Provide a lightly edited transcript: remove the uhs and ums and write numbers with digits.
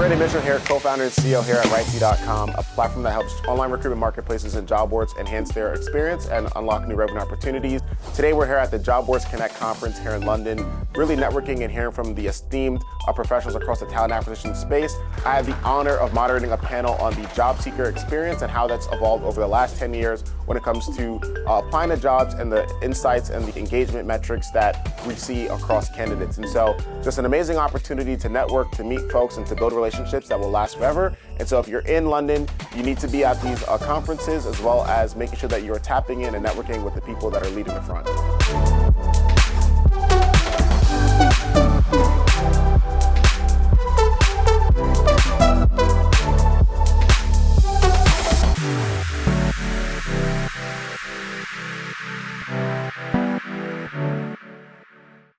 Brandon Mitchell here, co-founder and CEO here at WriteSea.com, a platform that helps online recruitment marketplaces and job boards enhance their experience and unlock new revenue opportunities. Today we're here at the Job Boards Connect conference here in London, really networking and hearing from the esteemed professionals across the talent acquisition space. I have the honor of moderating a panel on the job seeker experience and how that's evolved over the last 10 years when it comes to applying to jobs and the insights and the engagement metrics that we see across candidates. And so just an amazing opportunity to network, to meet folks, and to build relationships that will last forever. And so if you're in London, you need to be at these conferences, as well as making sure that you're tapping in and networking with the people that are leading the front.